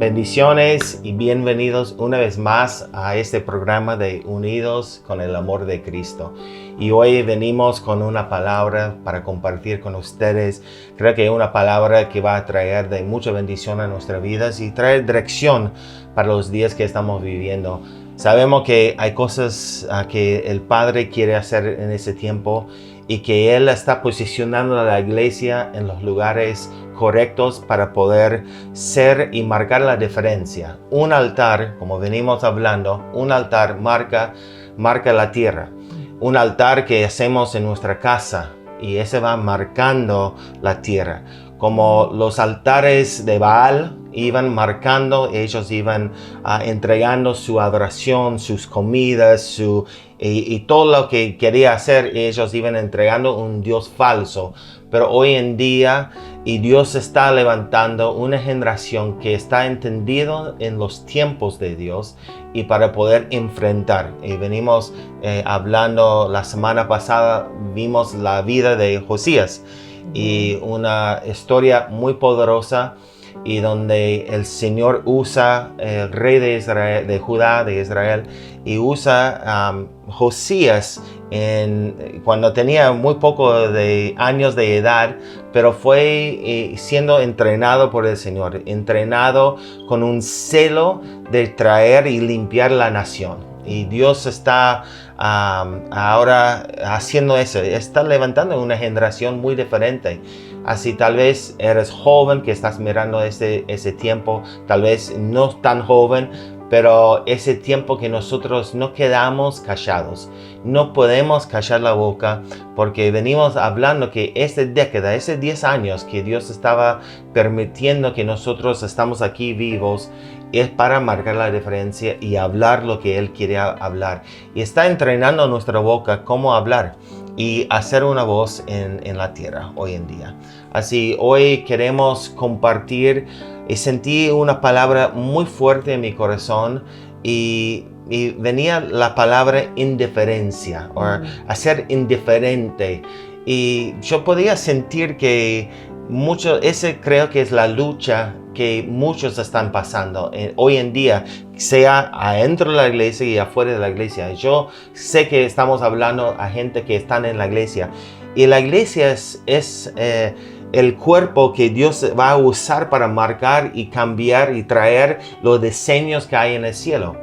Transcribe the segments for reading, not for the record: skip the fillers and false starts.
Bendiciones y bienvenidos una vez más a este programa de Unidos con el Amor de Cristo. Y hoy venimos con una palabra para compartir con ustedes. Creo que es una palabra que va a traer de mucha bendición a nuestras vidas y traer dirección para los días que estamos viviendo. Sabemos que hay cosas que el Padre quiere hacer en ese tiempo y que Él está posicionando a la iglesia en los lugares correctos para poder ser y marcar la diferencia. Un altar, como venimos hablando, un altar marca la tierra. Un altar que hacemos en nuestra casa y ese va marcando la tierra. Como los altares de Baal iban marcando, ellos iban entregando su adoración, sus comidas, y todo lo que quería hacer, ellos iban entregando un Dios falso. Pero hoy en día, y Dios está levantando una generación que está entendido en los tiempos de Dios y para poder enfrentar. Y venimos hablando la semana pasada, vimos la vida de Josías y una historia muy poderosa y donde el Señor usa el rey de Israel, de Judá, de Israel, y usa Josías cuando tenía muy poco de años de edad, pero fue siendo entrenado por el Señor, entrenado con un celo de traer y limpiar la nación. Y Dios está ahora haciendo eso, está levantando una generación muy diferente. Así tal vez eres joven que estás mirando ese tiempo, tal vez no tan joven, pero ese tiempo que nosotros no quedamos callados. No podemos callar la boca porque venimos hablando que esta década, ese 10 años que Dios estaba permitiendo que nosotros estamos aquí vivos, es para marcar la diferencia y hablar lo que Él quiere hablar. Y está entrenando nuestra boca cómo hablar y hacer una voz en la tierra hoy en día. Así, hoy queremos compartir y sentí una palabra muy fuerte en mi corazón y venía la palabra indiferencia o hacer indiferente. Y yo podía sentir que ese creo que es la lucha que muchos están pasando hoy en día, sea adentro de la iglesia y afuera de la iglesia. Yo sé que estamos hablando a gente que están en la iglesia y la iglesia es el cuerpo que Dios va a usar para marcar y cambiar y traer los diseños que hay en el cielo.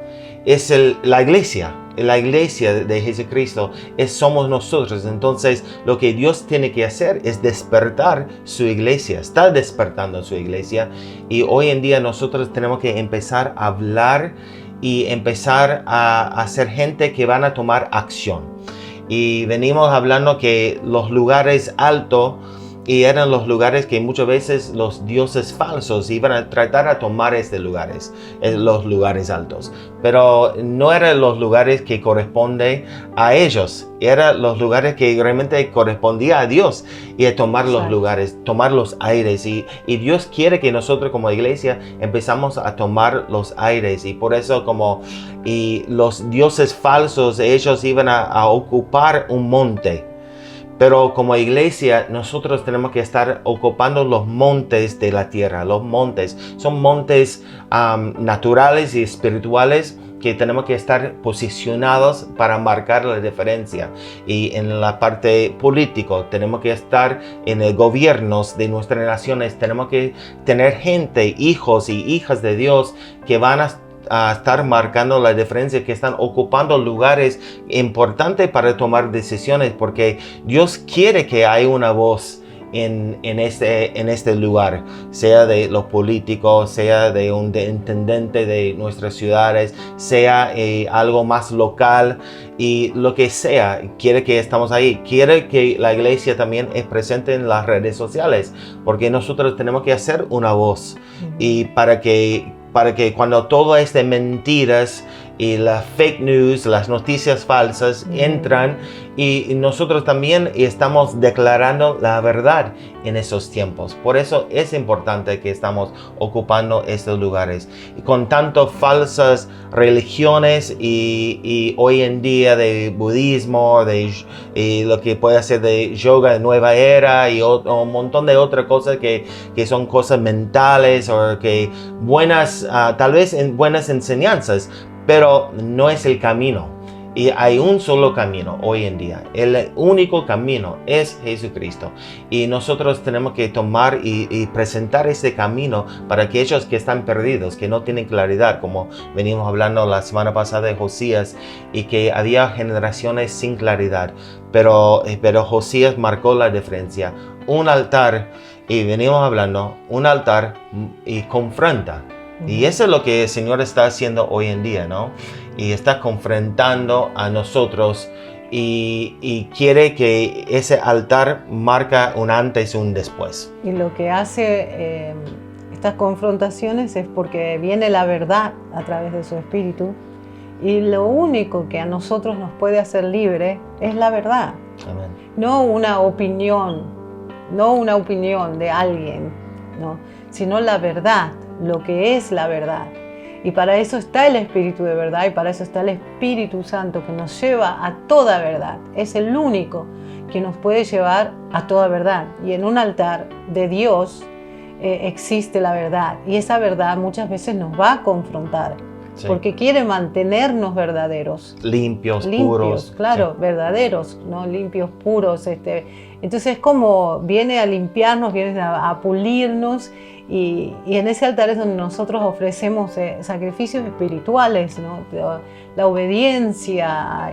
Es la iglesia de Jesucristo, somos nosotros. Entonces lo que Dios tiene que hacer es despertar su iglesia, está despertando su iglesia y hoy en día nosotros tenemos que empezar a hablar y empezar a ser gente que van a tomar acción. Y venimos hablando que los lugares altos y eran los lugares que muchas veces los dioses falsos iban a tratar a tomar los lugares altos. Pero no eran los lugares que corresponden a ellos, eran los lugares que realmente correspondía a Dios y a tomar los lugares, tomar los aires. Y Dios quiere que nosotros como iglesia empezamos a tomar los aires. Y por eso y los dioses falsos, ellos iban a ocupar un monte. Pero como iglesia, nosotros tenemos que estar ocupando los montes de la tierra. Los montes son montes naturales y espirituales que tenemos que estar posicionados para marcar la diferencia. Y en la parte política, tenemos que estar en el gobierno de nuestras naciones. Tenemos que tener gente, hijos y hijas de Dios que van a estar marcando la diferencia, que están ocupando lugares importantes para tomar decisiones, porque Dios quiere que haya una voz en este lugar, sea de los políticos, sea de un intendente de nuestras ciudades, sea algo más local y lo que sea. Quiere que estamos ahí, quiere que la iglesia también es presente en las redes sociales, porque nosotros tenemos que hacer una voz y para que cuando todo es de mentiras y las fake news, las noticias falsas entran y nosotros también estamos declarando la verdad en esos tiempos. Por eso es importante que estamos ocupando estos lugares. Y con tanto falsas religiones y hoy en día de budismo, y lo que puede ser de yoga de nueva era y un montón de otras cosas que son cosas mentales o que buenas, tal vez buenas enseñanzas, pero no es el camino. Y hay un solo camino hoy en día. El único camino es Jesucristo. Y nosotros tenemos que tomar y presentar ese camino para aquellos que están perdidos, que no tienen claridad, como venimos hablando la semana pasada de Josías, y que había generaciones sin claridad. Pero Josías marcó la diferencia. Un altar, y venimos hablando, un altar y confronta. Y eso es lo que el Señor está haciendo hoy en día, ¿no? Y está confrontando a nosotros y quiere que ese altar marca un antes y un después. Y lo que hace estas confrontaciones es porque viene la verdad a través de su Espíritu, y lo único que a nosotros nos puede hacer libre es la verdad. Amén. No una opinión de alguien, ¿no? Sino la verdad, lo que es la verdad. Y para eso está el Espíritu de verdad, y para eso está el Espíritu Santo, que nos lleva a toda verdad. Es el único que nos puede llevar a toda verdad. Y en un altar de Dios existe la verdad, y esa verdad muchas veces nos va a confrontar, sí, porque quiere mantenernos verdaderos. Limpios, puros. Claro, sí, verdaderos, ¿no? Limpios, puros. Entonces es como viene a limpiarnos, viene a pulirnos. Y en ese altar es donde nosotros ofrecemos sacrificios espirituales, ¿no? La obediencia,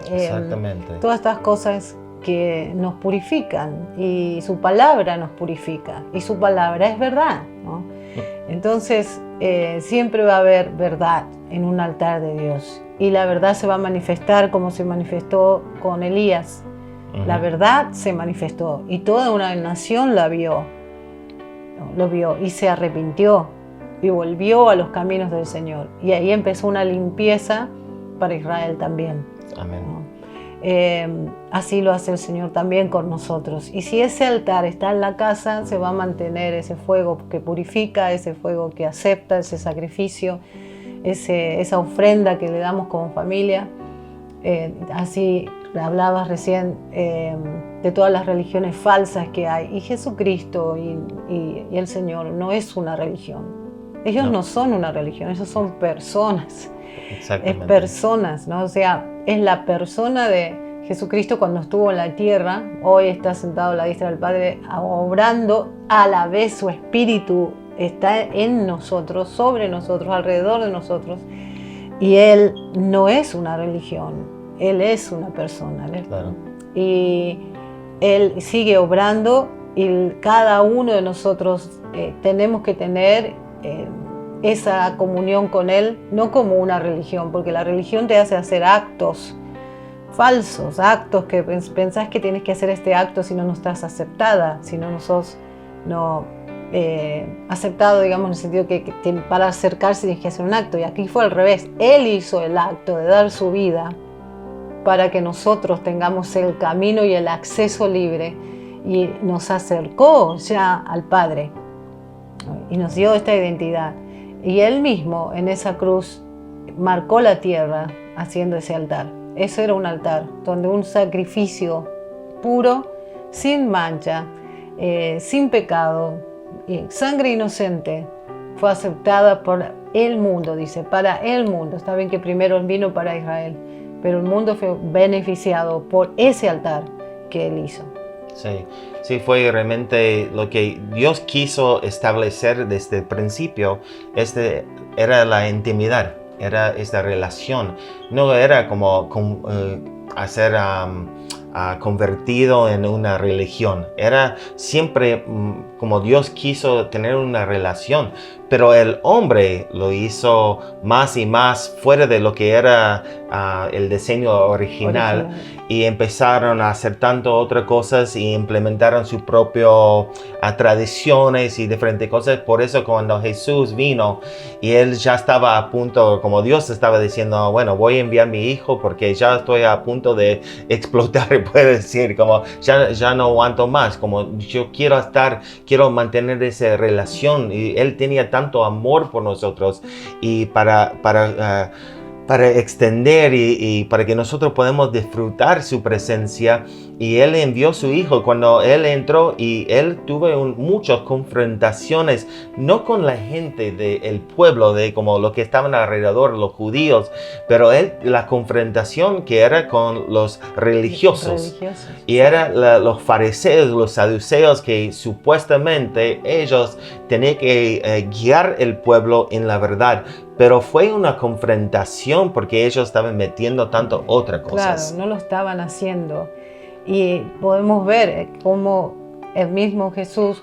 todas estas cosas que nos purifican, y su palabra nos purifica, y su palabra es verdad, ¿no? Entonces siempre va a haber verdad en un altar de Dios, y la verdad se va a manifestar como se manifestó con Elías. La verdad se manifestó y toda una nación lo vio y se arrepintió y volvió a los caminos del Señor, y ahí empezó una limpieza para Israel también. Amén. ¿No? Así lo hace el Señor también con nosotros, y si ese altar está en la casa, se va a mantener ese fuego que purifica, ese fuego que acepta ese sacrificio, esa ofrenda que le damos como familia. Así hablabas recién de todas las religiones falsas que hay, y Jesucristo y el Señor no es una religión. Ellos no son una religión, ellos son personas. Exactamente. Es personas, ¿no? O sea, es la persona de Jesucristo cuando estuvo en la tierra. Hoy está sentado a la diestra del Padre, obrando. A la vez su Espíritu está en nosotros, sobre nosotros, alrededor de nosotros. Y Él no es una religión, Él es una persona. Claro. Y Él sigue obrando, y cada uno de nosotros tenemos que tener esa comunión con Él, no como una religión, porque la religión te hace hacer actos falsos, actos que pensás que tienes que hacer este acto si no estás aceptada, si no sos aceptado, digamos, en el sentido que para acercarse tienes que hacer un acto. Y aquí fue al revés. Él hizo el acto de dar su vida para que nosotros tengamos el camino y el acceso libre, y nos acercó ya al Padre y nos dio esta identidad. Y Él mismo en esa cruz marcó la tierra haciendo ese altar. Eso era un altar donde un sacrificio puro, sin mancha, sin pecado, sangre inocente, fue aceptada por el mundo, dice, para el mundo. Está bien que primero vino para Israel, pero el mundo fue beneficiado por ese altar que Él hizo. Sí, fue realmente lo que Dios quiso establecer desde el principio. Era la intimidad, era esta relación. No era como hacer convertido en una religión. Era siempre como Dios quiso tener una relación, pero el hombre lo hizo más y más fuera de lo que era el diseño original. Y empezaron a hacer tanto otras cosas y implementaron sus propias tradiciones y diferentes cosas. Por eso cuando Jesús vino y él ya estaba a punto, como Dios estaba diciendo, bueno, voy a enviar a mi hijo porque ya estoy a punto de explotar, puede decir, como ya no aguanto más, como yo quiero mantener esa relación. Y él tenía tanto amor por nosotros y para extender y para que nosotros podamos disfrutar su presencia. Y él envió a su hijo cuando él entró y él tuvo muchas confrontaciones, no con la gente del pueblo, de como los que estaban alrededor, los judíos, pero la confrontación que era con los religiosos. Y eran los fariseos, los saduceos, que supuestamente ellos tenían que guiar el pueblo en la verdad. Pero fue una confrontación porque ellos estaban metiendo tanto otras cosas. Claro, no lo estaban haciendo. Y podemos ver cómo el mismo Jesús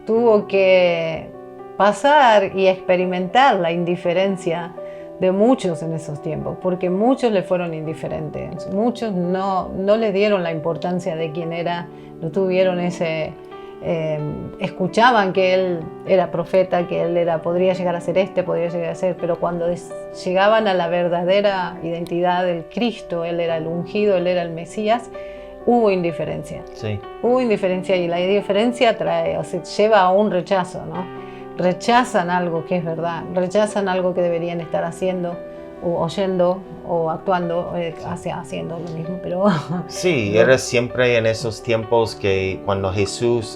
tuvo que pasar y experimentar la indiferencia de muchos en esos tiempos, porque muchos le fueron indiferentes, muchos no le dieron la importancia de quién era, no tuvieron escuchaban que él era profeta, que él podría llegar a ser podría llegar a ser, pero cuando llegaban a la verdadera identidad del Cristo, él era el ungido, él era el Mesías, hubo indiferencia. Sí. Hubo indiferencia y la indiferencia lleva a un rechazo, ¿no? Rechazan algo que es verdad, rechazan algo que deberían estar haciendo, o oyendo, o actuando, haciendo lo mismo, pero... Sí, era siempre en esos tiempos que cuando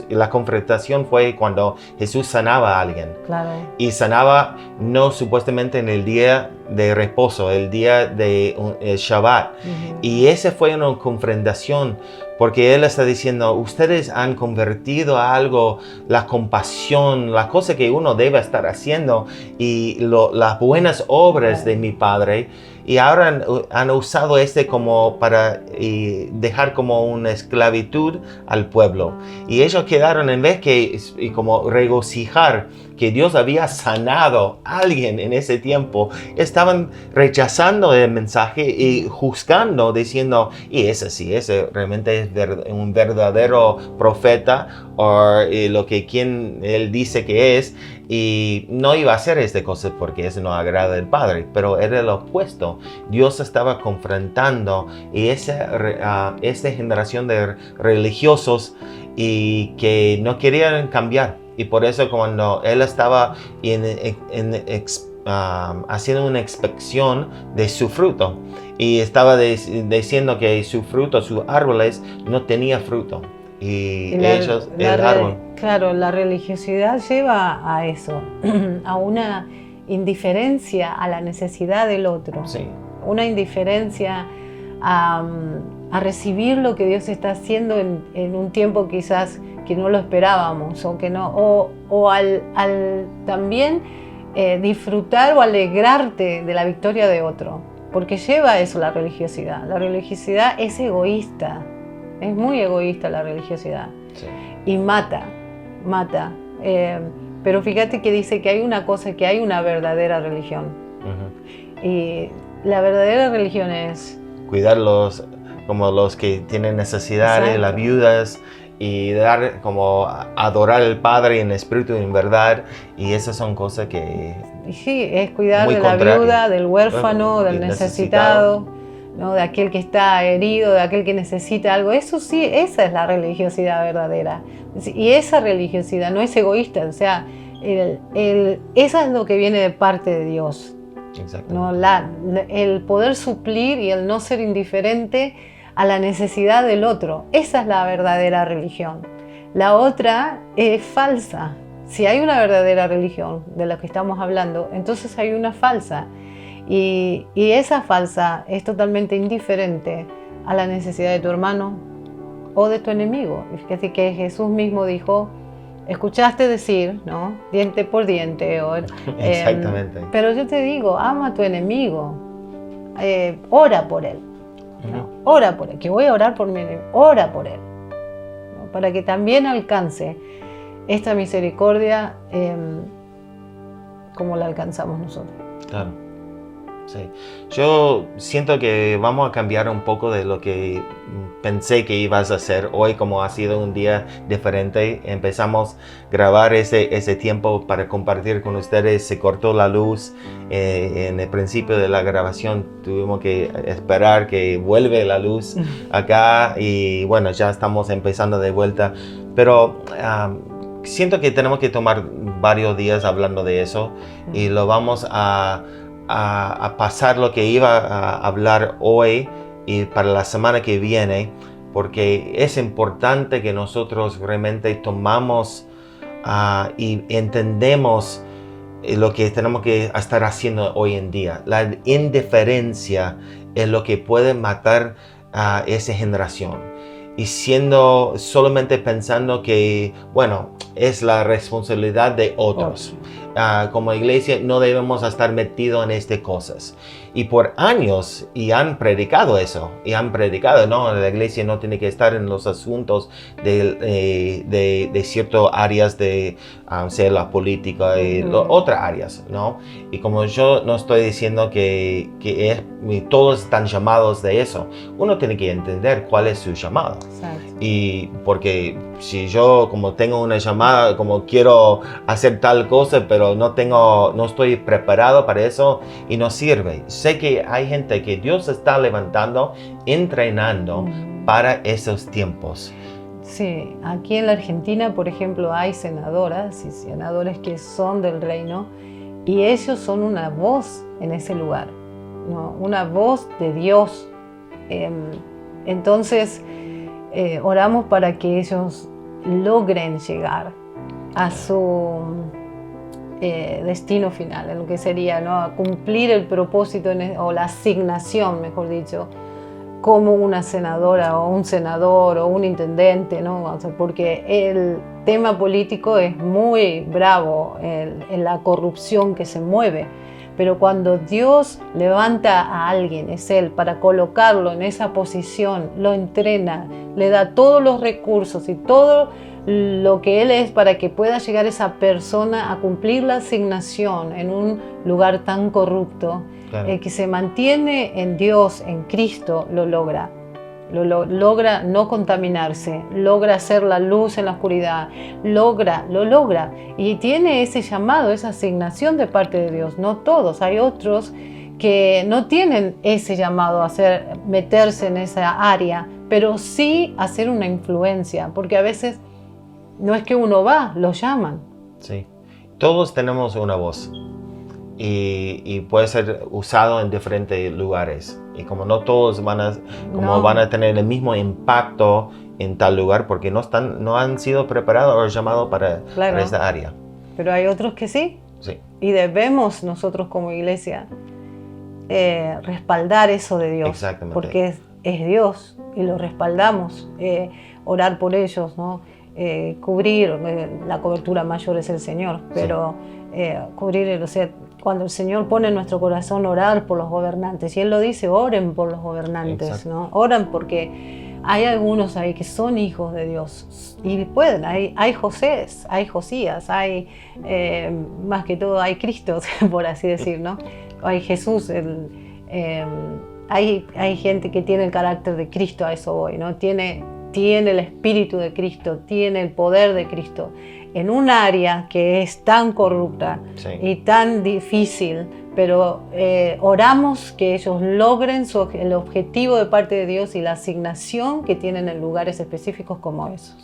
la confrontación fue cuando Jesús sanaba a alguien. Claro. Y sanaba no supuestamente en el día de reposo, el día de el Shabbat. Uh-huh. Y esa fue una confrontación, porque él está diciendo, ustedes han convertido a algo, la compasión, la cosa que uno debe estar haciendo y las buenas obras de mi Padre, y ahora han usado como para dejar como una esclavitud al pueblo. Y ellos quedaron, en vez que como regocijar que Dios había sanado a alguien en ese tiempo, estaban rechazando el mensaje y juzgando, diciendo, y ese realmente es un verdadero profeta, o quien él dice que es, y no iba a hacer esta cosa porque eso no agrada al Padre, pero era lo opuesto. Dios estaba confrontando y esta generación de religiosos y que no querían cambiar. Y por eso cuando él estaba haciendo una inspección de su fruto y estaba diciendo que su fruto, sus árboles, no tenía fruto. Y ellos, el árbol. Claro, la religiosidad lleva a eso, a una indiferencia a la necesidad del otro. Sí. Una indiferencia a recibir lo que Dios está haciendo en un tiempo quizás que no lo esperábamos, o al también disfrutar o alegrarte de la victoria de otro, porque lleva a eso la religiosidad. La religiosidad es egoísta, es muy egoísta la religiosidad. Sí. Y mata. Pero fíjate que dice que hay una cosa, que hay una verdadera religión. Uh-huh. Y la verdadera religión es cuidarlos como los que tienen necesidades. Exacto. Las viudas, y adorar al Padre en espíritu y en verdad, y esas son cosas que... Sí, es cuidar de la viuda, del huérfano, del necesitado, ¿no? De aquel que está herido, de aquel que necesita algo. Eso sí, esa es la religiosidad verdadera. Y esa religiosidad no es egoísta, o sea, esa es lo que viene de parte de Dios. ¿No? El poder suplir y el no ser indiferente a la necesidad del otro. Esa es la verdadera religión. La otra es falsa. Si hay una verdadera religión de la que estamos hablando, entonces hay una falsa. Y esa falsa es totalmente indiferente a la necesidad de tu hermano o de tu enemigo. Fíjate que Jesús mismo dijo, escuchaste decir, ¿no? Diente por diente. Exactamente. Pero yo te digo, ama a tu enemigo, ora por él. ¿No? Ora por él, que voy a orar por mi enemigo, ora por él, ¿no? Para que también alcance esta misericordia como la alcanzamos nosotros. Claro. Sí. Yo siento que vamos a cambiar un poco de lo que pensé que ibas a hacer hoy, como ha sido un día diferente. Empezamos a grabar ese tiempo para compartir con ustedes. Se cortó la luz en el principio de la grabación. Tuvimos que esperar que vuelva la luz acá y bueno, ya estamos empezando de vuelta. Pero siento que tenemos que tomar varios días hablando de eso y lo vamos a pasar lo que iba a hablar hoy y para la semana que viene, porque es importante que nosotros realmente tomamos y entendemos lo que tenemos que estar haciendo hoy en día. La indiferencia es lo que puede matar a esa generación. Y solamente pensando que, bueno, es la responsabilidad de otros. Como iglesia no debemos estar metidos en estas cosas. Y por años, y han predicado eso, no, la iglesia no tiene que estar en los asuntos de ciertas áreas de sea la política y otras áreas, ¿no? Y como yo no estoy diciendo que todos están llamados de eso, uno tiene que entender cuál es su llamado. Exacto. Y porque si yo como tengo una llamada, como quiero hacer tal cosa, pero no estoy preparado para eso y no sirve. Sé que hay gente que Dios está levantando, entrenando para esos tiempos. Sí, aquí en la Argentina, por ejemplo, hay senadoras y senadores que son del reino y ellos son una voz en ese lugar, ¿no? Una voz de Dios. Entonces, oramos para que ellos logren llegar a su destino final, en lo que sería, ¿no? A cumplir el propósito o la asignación, mejor dicho, como una senadora o un senador o un intendente, ¿no? O sea, porque el tema político es muy bravo en la corrupción que se mueve, pero cuando Dios levanta a alguien, es Él, para colocarlo en esa posición, lo entrena, le da todos los recursos y todo lo que Él es para que pueda llegar esa persona a cumplir la asignación en un lugar tan corrupto. Claro. El que se mantiene en Dios, en Cristo, lo logra. Logra no contaminarse, logra hacer la luz en la oscuridad, lo logra. Y tiene ese llamado, esa asignación de parte de Dios. No todos, hay otros que no tienen ese llamado a meterse en esa área, pero sí hacer una influencia, porque a veces no es que uno va, lo llaman. Sí, todos tenemos una voz. Y puede ser usado en diferentes lugares. Y como no todos van a tener el mismo impacto en tal lugar porque no han sido preparados o llamados para esta área. Pero hay otros que sí. Sí. Y debemos nosotros como iglesia respaldar eso de Dios. Exactamente. Porque es Dios y lo respaldamos. Orar por ellos, ¿no? Cubrir, la cobertura mayor es el Señor, pero cubrir, o sea, cuando el Señor pone en nuestro corazón orar por los gobernantes, y Él lo dice, oren por los gobernantes, ¿no? Oran porque hay algunos ahí que son hijos de Dios y pueden, hay Josías, hay más que todo hay Cristo, por así decir, ¿no? Hay Jesús, hay gente que tiene el carácter de Cristo, a eso voy, ¿no? Tiene el espíritu de Cristo, tiene el poder de Cristo. En un área que es tan corrupta y tan difícil, pero oramos que ellos logren el objetivo de parte de Dios y la asignación que tienen en lugares específicos como esos.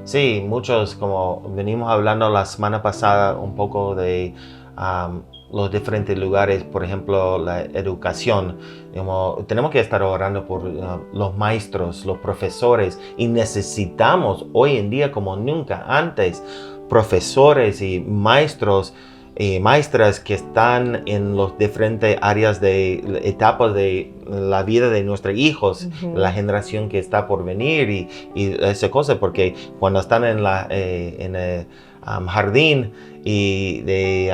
Sí, muchos, como venimos hablando la semana pasada un poco de los diferentes lugares, por ejemplo, la educación. Tenemos que estar orando por los maestros, los profesores, y necesitamos hoy en día como nunca antes profesores y maestros y maestras que están en las diferentes áreas de etapas de la vida de nuestros hijos, la generación que está por venir y esa cosa, porque cuando están en jardín y de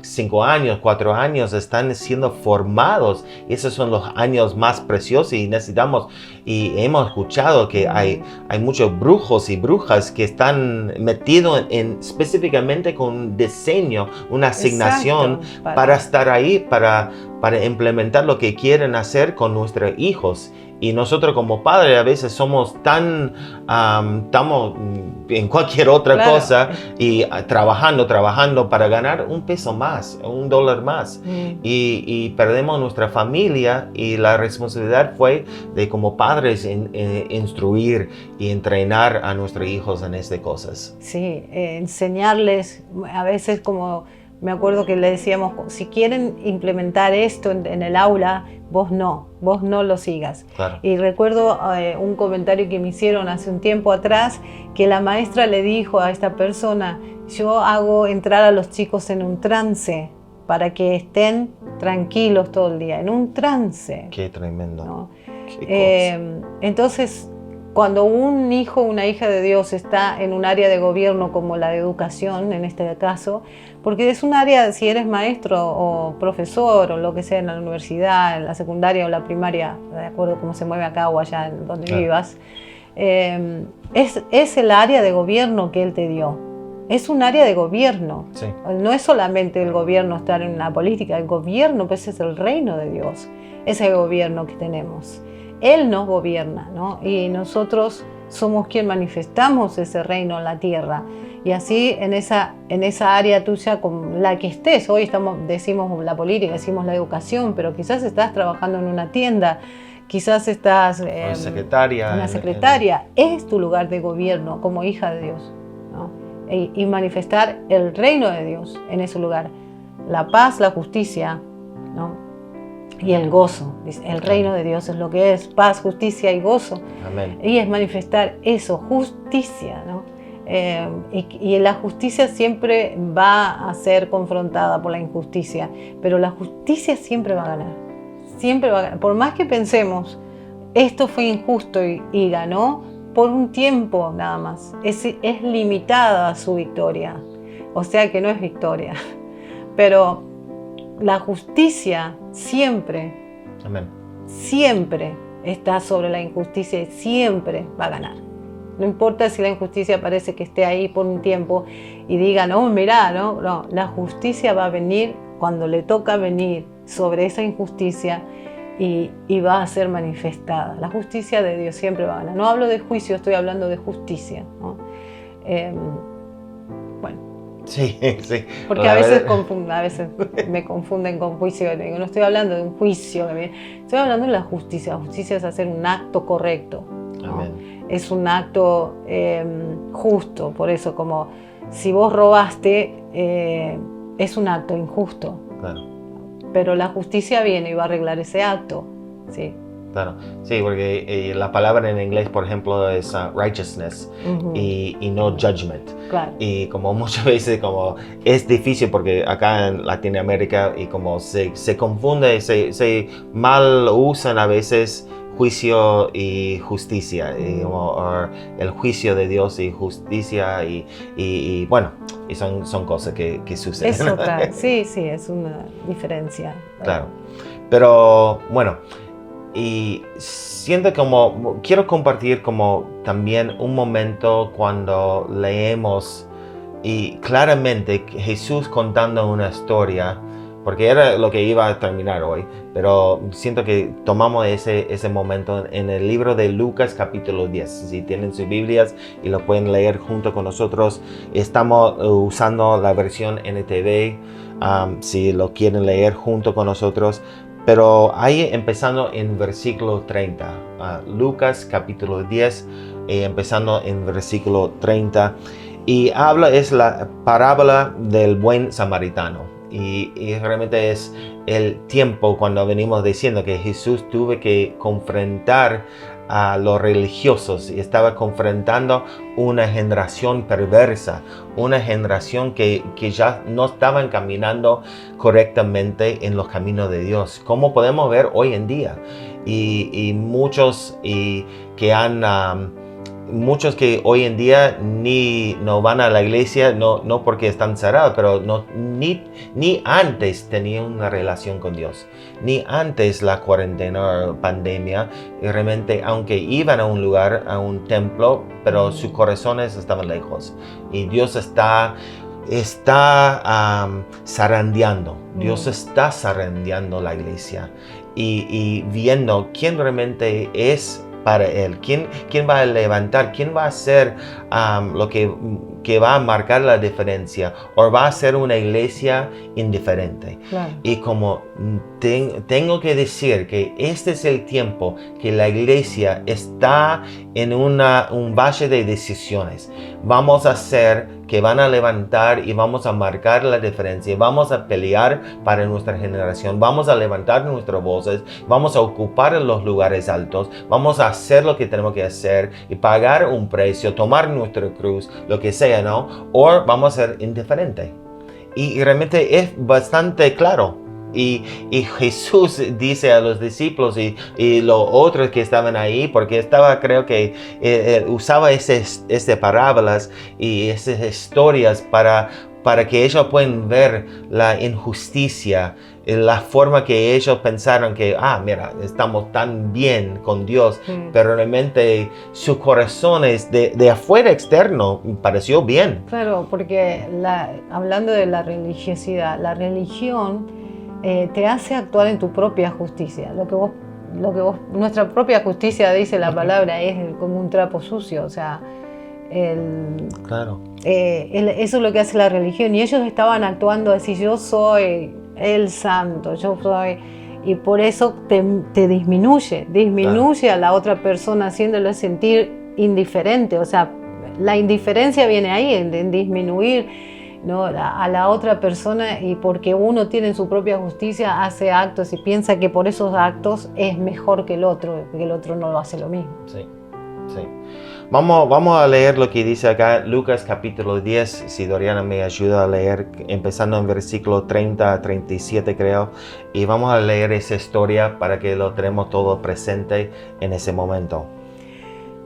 5 años, 4 años están siendo formados, y esos son los años más preciosos, y necesitamos, y hemos escuchado que hay muchos brujos y brujas que están metidos específicamente con un diseño, una asignación. Exacto, para estar ahí, para implementar lo que quieren hacer con nuestros hijos. Y nosotros como padres a veces somos estamos en cualquier otra cosa y trabajando para ganar un peso más, $1 más. Y perdemos nuestra familia, y la responsabilidad fue de como padres instruir y entrenar a nuestros hijos en estas cosas. Sí, enseñarles, a veces como me acuerdo que le decíamos, si quieren implementar esto en el aula, vos no lo sigas. Claro. Y recuerdo un comentario que me hicieron hace un tiempo atrás, que la maestra le dijo a esta persona: yo hago entrar a los chicos en un trance para que estén tranquilos todo el día, en un trance. Qué tremendo. ¿No? Qué Entonces, cuando un hijo o una hija de Dios está en un área de gobierno como la de educación, en este caso, porque es un área, si eres maestro o profesor o lo que sea en la universidad, en la secundaria o la primaria, de acuerdo a cómo se mueve acá o allá en donde vivas, es el área de gobierno que Él te dio. Es un área de gobierno. Sí. No es solamente el gobierno estar en la política, el gobierno pues es el reino de Dios, es el gobierno que tenemos. Él nos gobierna, ¿no? Y nosotros somos quien manifestamos ese reino en la tierra. Y así en esa área tuya con la que estés, hoy decimos la política, decimos la educación, pero quizás estás trabajando en una tienda, quizás estás una secretaria. Es tu lugar de gobierno como hija de Dios, ¿no? Y manifestar el reino de Dios en ese lugar. La paz, la justicia, ¿no? Y el gozo. El reino de Dios es lo que es: paz, justicia y gozo. Amén. Y es manifestar eso, justicia, ¿no? Y la justicia siempre va a ser confrontada por la injusticia, pero la justicia siempre va a ganar. Siempre va a ganar. Por más que pensemos, esto fue injusto y ganó, por un tiempo nada más. Es limitada su victoria. O sea que no es victoria. Pero la justicia siempre, Amén, siempre está sobre la injusticia y siempre va a ganar. No importa si la injusticia parece que esté ahí por un tiempo y digan, oh, mirá, no, la justicia va a venir cuando le toca venir sobre esa injusticia y va a ser manifestada. La justicia de Dios siempre va a ganar. No hablo de juicio, estoy hablando de justicia, ¿no? Sí. Porque a veces me confunden con juicio. Digo, no estoy hablando de un juicio, estoy hablando de la justicia. La justicia es hacer un acto correcto, ¿no? Amén. Es un acto justo. Por eso, como si vos robaste, es un acto injusto. Claro. Pero la justicia viene y va a arreglar ese acto. Sí. Claro, sí, porque la palabra en inglés, por ejemplo, es righteousness y no judgment. Claro. Y como muchas veces como es difícil porque acá en Latinoamérica y como se confunde, se mal usan a veces juicio y justicia, y como, el juicio de Dios y justicia y bueno, y son cosas que suceden. Es otra, sí, es una diferencia. Claro, pero bueno. Y siento como, quiero compartir como también un momento cuando leemos y claramente Jesús contando una historia, porque era lo que iba a terminar hoy, pero siento que tomamos ese momento en el libro de Lucas capítulo 10. Si tienen sus Biblias y lo pueden leer junto con nosotros, estamos usando la versión NTV, si lo quieren leer junto con nosotros. Pero ahí empezando en versículo 30, Lucas capítulo 10, empezando en versículo 30, y es la parábola del buen samaritano. Y realmente es el tiempo cuando venimos diciendo que Jesús tuvo que confrontar a los religiosos y estaba confrontando una generación perversa, una generación que ya no estaban caminando correctamente en los caminos de Dios, como podemos ver hoy en día. Y muchos que han muchos que hoy en día no van a la iglesia, no porque están cerrados, pero ni antes tenían una relación con Dios, ni antes la cuarentena o pandemia, y realmente aunque iban a un lugar, a un templo, pero sus corazones estaban lejos. Y Dios está zarandeando. Dios está zarandeando la iglesia y viendo quién realmente es para Él, quién va a levantar, quién va a hacer lo que va a marcar la diferencia, o va a ser una iglesia indiferente. Claro. Y como tengo que decir que este es el tiempo que la iglesia está en un valle de decisiones. Vamos a hacer que van a levantar y vamos a marcar la diferencia. Vamos a pelear para nuestra generación. Vamos a levantar nuestras voces. Vamos a ocupar los lugares altos. Vamos a hacer lo que tenemos que hacer y pagar un precio, tomar nuestra cruz, lo que sea, ¿no? O vamos a ser indiferentes. Y realmente es bastante claro. Y Jesús dice a los discípulos y los otros que estaban ahí, porque creo que usaba esas parábolas y esas historias para que ellos puedan ver la injusticia, la forma que ellos pensaron que, mira, estamos tan bien con Dios, pero realmente sus corazones de afuera externo pareció bien. Claro, porque hablando de la religiosidad, la religión te hace actuar en tu propia justicia. Lo que vos, nuestra propia justicia, dice la palabra, es como un trapo sucio, o sea, claro. Eso es lo que hace la religión, y ellos estaban actuando así: yo soy el santo, yo soy, y por eso te disminuye claro, a la otra persona, haciéndolo sentir indiferente. O sea, la indiferencia viene ahí, en disminuir, ¿no?, a la otra persona, y porque uno tiene su propia justicia, hace actos y piensa que por esos actos es mejor que el otro no lo hace lo mismo. Sí. Vamos a leer lo que dice acá Lucas capítulo 10, si Doriana me ayuda a leer, empezando en versículo 30 a 37 creo, y vamos a leer esa historia para que lo tenemos todo presente en ese momento.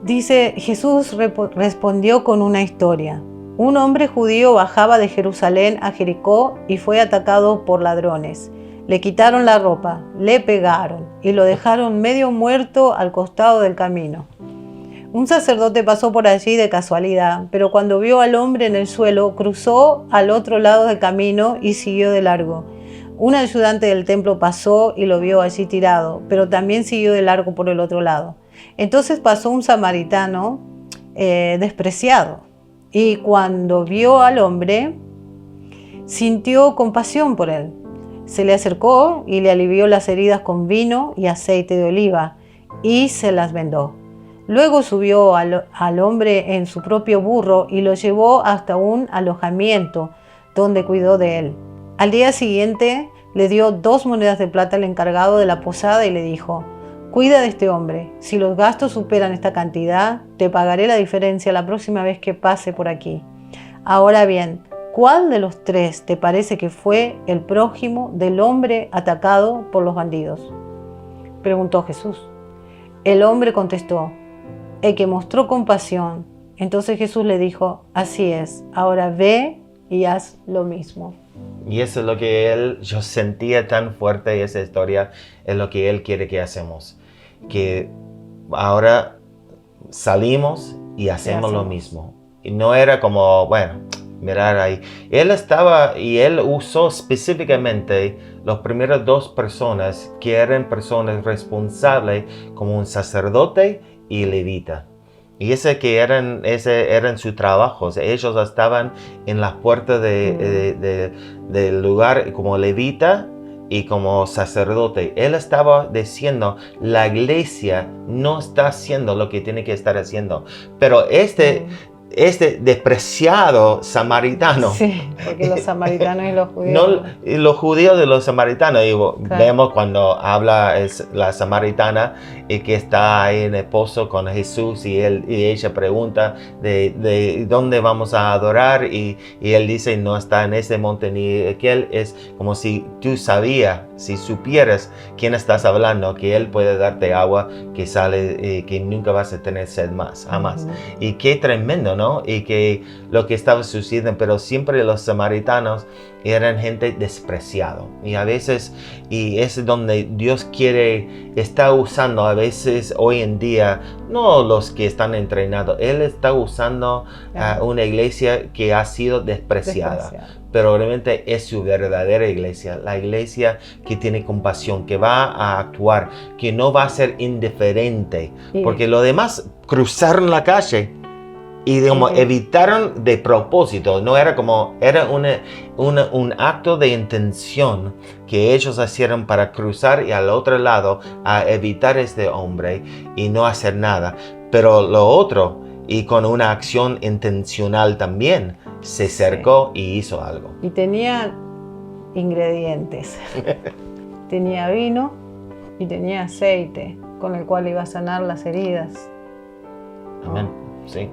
Dice: Jesús respondió con una historia. Un hombre judío bajaba de Jerusalén a Jericó y fue atacado por ladrones. Le quitaron la ropa, le pegaron y lo dejaron medio muerto al costado del camino. Un sacerdote pasó por allí de casualidad, pero cuando vio al hombre en el suelo, cruzó al otro lado del camino y siguió de largo. Un ayudante del templo pasó y lo vio allí tirado, pero también siguió de largo por el otro lado. Entonces pasó un samaritano despreciado, y cuando vio al hombre, sintió compasión por él. Se le acercó y le alivió las heridas con vino y aceite de oliva, y se las vendó. Luego subió al hombre en su propio burro y lo llevó hasta un alojamiento, donde cuidó de él. Al día siguiente le dio 2 monedas de plata al encargado de la posada y le dijo: cuida de este hombre. Si los gastos superan esta cantidad, te pagaré la diferencia la próxima vez que pase por aquí. Ahora bien, ¿cuál de los 3 te parece que fue el prójimo del hombre atacado por los bandidos?, preguntó Jesús. El hombre contestó: el que mostró compasión. Entonces Jesús le dijo: así es, ahora ve y haz lo mismo. Y eso es lo que yo sentía tan fuerte, esa historia, es lo que Él quiere que hacemos. Que ahora salimos y hacemos lo mismo. Y no era como, bueno, mirar ahí. Él usó específicamente las primeras 2 personas que eran personas responsables, como un sacerdote y levita. Y eran su trabajo. O sea, ellos estaban en las puertas del lugar como levita y como sacerdote. Él estaba diciendo: la iglesia no está haciendo lo que tiene que estar haciendo. Pero este despreciado samaritano. Sí, porque los samaritanos y los judíos. Los judíos de los samaritanos. Claro. Vemos cuando habla la samaritana y que está ahí en el pozo con Jesús y ella pregunta de dónde vamos a adorar y él dice: no está en ese monte ni aquel. Es como si tú sabías Si supieras quién estás hablando, que Él puede darte agua que sale, que nunca vas a tener sed más, jamás. Y qué tremendo, ¿no? Y que lo que estaba sucediendo, pero siempre los samaritanos eran gente despreciada. Y a veces, y es donde Dios está usando a veces hoy en día, no los que están entrenados, Él está usando una iglesia que ha sido despreciada. Pero realmente es su verdadera iglesia, la iglesia que tiene compasión, que va a actuar, que no va a ser indiferente, porque lo demás cruzaron la calle y evitaron de propósito, no era como, era un acto de intención que ellos hicieron para cruzar y al otro lado a evitar a este hombre y no hacer nada. Pero lo otro, y con una acción intencional también, se acercó y hizo algo. Y tenía ingredientes. Tenía vino y tenía aceite con el cual iba a sanar las heridas. Amén. Sí.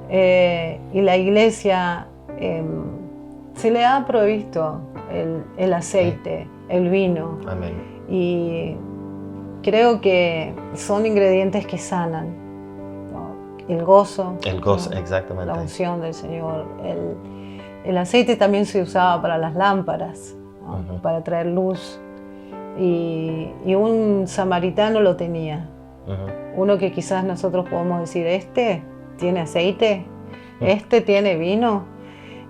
Y la iglesia se le ha provisto el aceite, el vino. Amén. Y creo que son ingredientes que sanan, ¿no? El gozo. El gozo, ¿no? Exactamente. La unción del Señor. El aceite también se usaba para las lámparas, ¿no? Para traer luz. Y un samaritano lo tenía. Uno que quizás nosotros podemos decir, este tiene aceite, este tiene vino,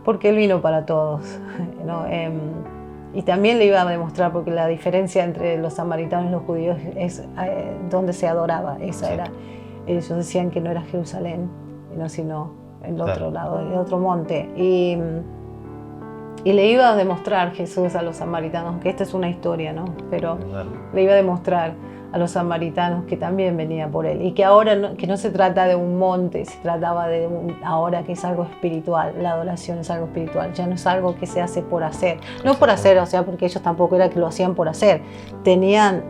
porque el vino para todos, ¿no? Y también le iba a demostrar, porque la diferencia entre los samaritanos y los judíos es donde se adoraba. Esa era. Ellos decían que no era Jerusalén, sino el otro lado, el otro monte. Y le iba a demostrar Jesús a los samaritanos, que esta es una historia, ¿no? Pero le iba a demostrar a los samaritanos que también venía por él, y que ahora que no se trata de un monte, se trataba de ahora que es algo espiritual. La adoración es algo espiritual, ya no es algo que se hace por hacer, no por hacer, o sea, porque ellos tampoco era que lo hacían por hacer, tenían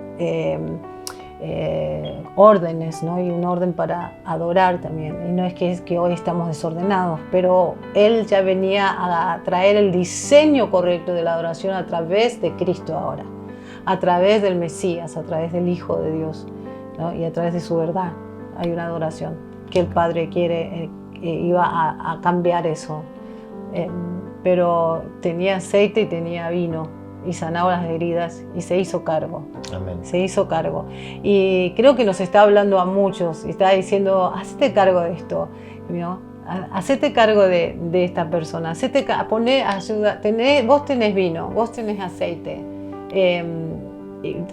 órdenes, ¿no? Y un orden para adorar también, y no es que hoy estamos desordenados, pero él ya venía a traer el diseño correcto de la adoración a través de Cristo ahora, a través del Mesías, a través del Hijo de Dios, ¿no? Y a través de su verdad. Hay una adoración que el Padre quiere, iba a cambiar eso. Pero tenía aceite y tenía vino, y sanaba las heridas, y se hizo cargo. Amén. Se hizo cargo. Y creo que nos está hablando a muchos, y está diciendo, hacete cargo de esto, ¿no? Hacete cargo de esta persona, poné ayuda, vos tenés vino, vos tenés aceite.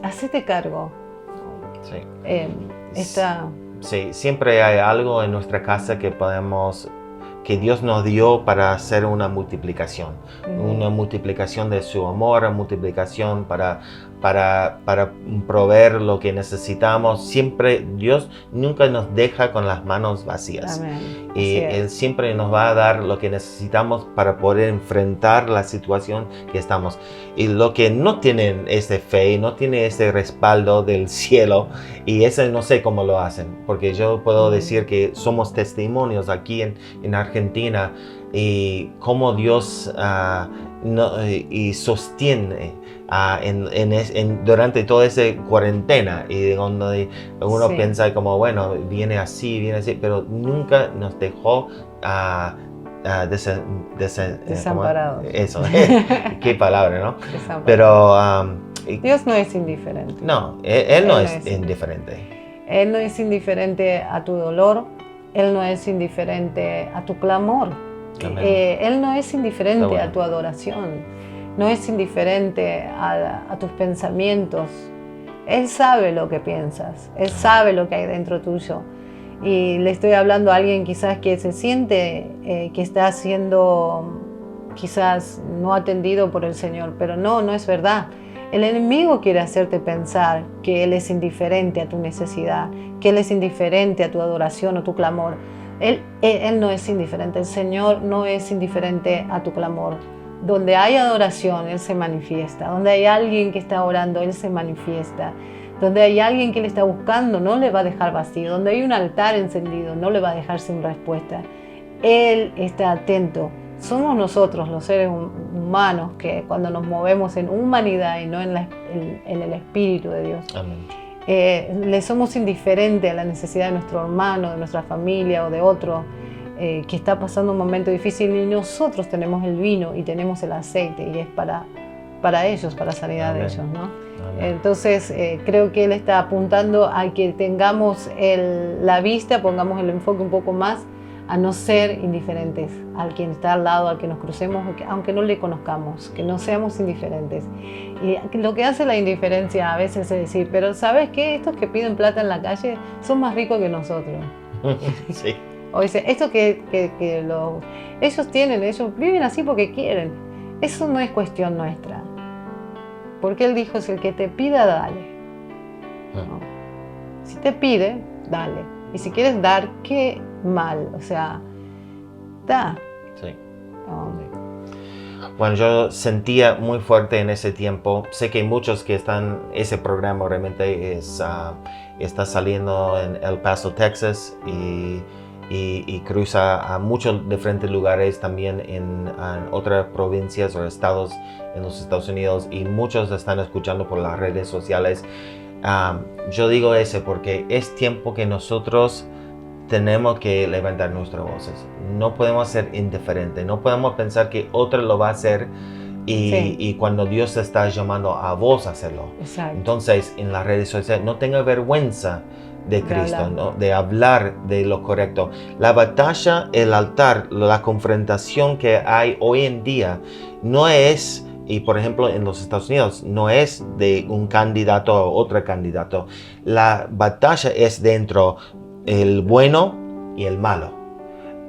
Hacete cargo. Sí. Sí, siempre hay algo en nuestra casa que Dios nos dio para hacer una multiplicación. Una multiplicación de su amor, una multiplicación para proveer lo que necesitamos. Siempre Dios nunca nos deja con las manos vacías. Amén. Y Él siempre nos va a dar lo que necesitamos para poder enfrentar la situación que estamos. Y lo que no tienen esa fe, no tiene ese respaldo del cielo, y ese no sé cómo lo hacen, porque yo puedo decir que somos testimonios aquí en Argentina, y cómo Dios y sostiene durante toda esa cuarentena, y donde uno piensa como, bueno, viene así, pero nunca nos dejó desamparados. Eso, qué palabra, ¿no? Pero Dios no es indiferente. No, Él no es indiferente. Él no es indiferente a tu dolor, Él no es indiferente a tu clamor. Él no es indiferente a tu adoración, no es indiferente a tus pensamientos. Él sabe lo que piensas, Él sabe lo que hay dentro tuyo. Y le estoy hablando a alguien quizás que se siente que está siendo quizás no atendido por el Señor, pero no es verdad. El enemigo quiere hacerte pensar que Él es indiferente a tu necesidad, que Él es indiferente a tu adoración o tu clamor. Él no es indiferente, el Señor no es indiferente a tu clamor. Donde hay adoración, Él se manifiesta. Donde hay alguien que está orando, Él se manifiesta. Donde hay alguien que le está buscando, no le va a dejar vacío. Donde hay un altar encendido, no le va a dejar sin respuesta. Él está atento somos nosotros, los seres humanos, que cuando nos movemos en humanidad y no en el Espíritu de Dios, Amén. Le somos indiferentes a la necesidad de nuestro hermano, de nuestra familia o de otro que está pasando un momento difícil, y nosotros tenemos el vino y tenemos el aceite y es para ellos, para la sanidad Amén. de ellos, ¿no? Amén. Entonces creo que Él está apuntando a que tengamos la vista, pongamos el enfoque un poco más a no ser indiferentes al quien está al lado, al que nos crucemos, aunque no le conozcamos, que no seamos indiferentes. Y lo que hace la indiferencia a veces es decir, pero ¿sabes qué? Estos que piden plata en la calle son más ricos que nosotros. Sí. O dice, esto ellos viven así porque quieren. Eso no es cuestión nuestra. Porque Él dijo, si el que te pida, dale. ¿No? Si te pide, dale. Y si quieres dar, qué mal. O sea, da. Sí. No. Bueno, yo sentía muy fuerte en ese tiempo. Sé que muchos que están, ese programa realmente está saliendo en El Paso, Texas, y cruza a muchos diferentes lugares también en otras provincias o estados en los Estados Unidos, y muchos están escuchando por las redes sociales. Yo digo ese porque es tiempo que nosotros tenemos que levantar nuestras voces. No podemos ser indiferentes, no podemos pensar que otro lo va a hacer y cuando Dios te está llamando a vos a hacerlo. Exacto. Entonces, en las redes sociales, no tenga vergüenza de Cristo, ¿no? De hablar de lo correcto. La batalla, el altar, la confrontación que hay hoy en día no es, y por ejemplo en los Estados Unidos, no es de un candidato a otro candidato. La batalla es dentro el bueno y el malo.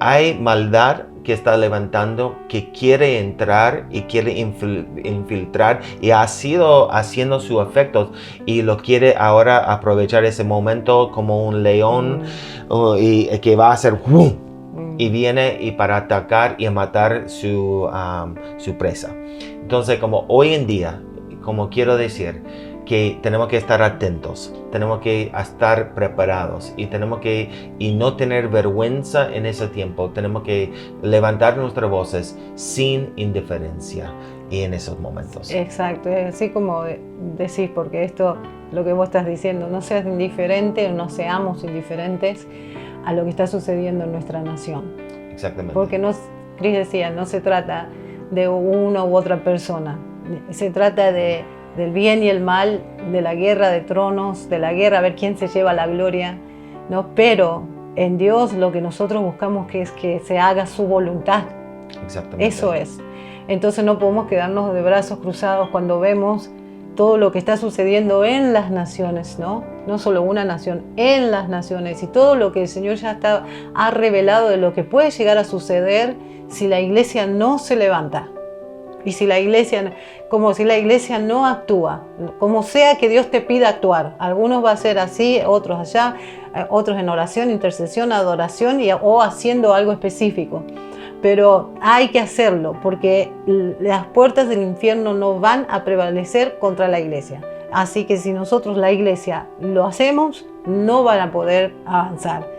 Hay maldad que está levantando, que quiere entrar y quiere infiltrar, y ha sido haciendo sus efectos y lo quiere ahora aprovechar ese momento como un león y que va a hacer y viene y para atacar y matar su presa. Entonces, como hoy en día, como quiero decir, que tenemos que estar atentos, tenemos que estar preparados y tenemos que no tener vergüenza en ese tiempo. Tenemos que levantar nuestras voces sin indiferencia y en esos momentos. Exacto, es así como decís, porque esto, lo que vos estás diciendo, no seas indiferente, no seamos indiferentes a lo que está sucediendo en nuestra nación. Exactamente. Porque Cris decía, no se trata de una u otra persona, se trata del bien y el mal, de la guerra de tronos, de la guerra a ver quién se lleva la gloria, ¿no? Pero en Dios lo que nosotros buscamos es que se haga su voluntad. Exactamente. Eso es. Entonces no podemos quedarnos de brazos cruzados cuando vemos todo lo que está sucediendo en las naciones, ¿no? No solo una nación, en las naciones, y todo lo que el Señor ya ha revelado de lo que puede llegar a suceder si la iglesia no se levanta. Y si la iglesia no actúa, como sea que Dios te pida actuar. Algunos va a ser así, otros allá, otros en oración, intercesión, adoración o haciendo algo específico. Pero hay que hacerlo porque las puertas del infierno no van a prevalecer contra la iglesia. Así que si nosotros, la iglesia, lo hacemos, no van a poder avanzar.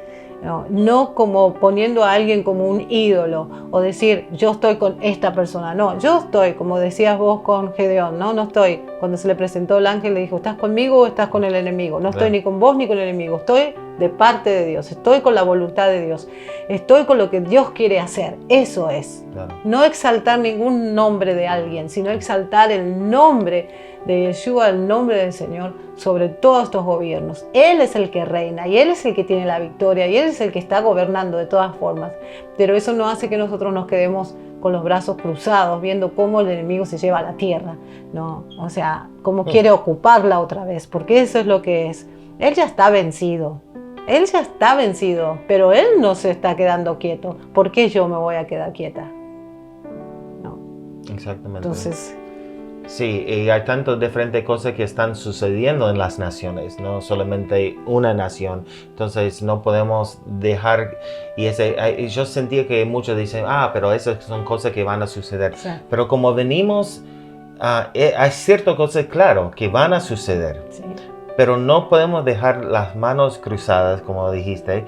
No como poniendo a alguien como un ídolo o decir yo estoy con esta persona. No, yo estoy, como decías vos con Gedeón, no estoy. Cuando se le presentó el ángel le dijo, ¿estás conmigo o estás con el enemigo? No estoy ni con vos ni con el enemigo, estoy de parte de Dios, estoy con la voluntad de Dios, estoy con lo que Dios quiere hacer. Eso es. Claro. No exaltar ningún nombre de alguien, sino exaltar el nombre de Yeshua, el nombre del Señor, sobre todos estos gobiernos. Él es el que reina y Él es el que tiene la victoria y Él es el que está gobernando de todas formas. Pero eso no hace que nosotros nos quedemos con los brazos cruzados viendo cómo el enemigo se lleva a la tierra, ¿no? O sea, cómo quiere ocuparla otra vez, porque eso es lo que es. Él ya está vencido. Él ya está vencido, pero Él no se está quedando quieto. ¿Por qué yo me voy a quedar quieta? No. Exactamente. Entonces, sí, y hay tantas diferentes cosas que están sucediendo en las naciones, no solamente una nación. Entonces no podemos dejar, yo sentía que muchos dicen, pero esas son cosas que van a suceder. Sí. Pero como venimos, hay ciertas cosas, claro, que van a suceder. Sí. Pero no podemos dejar las manos cruzadas, como dijiste,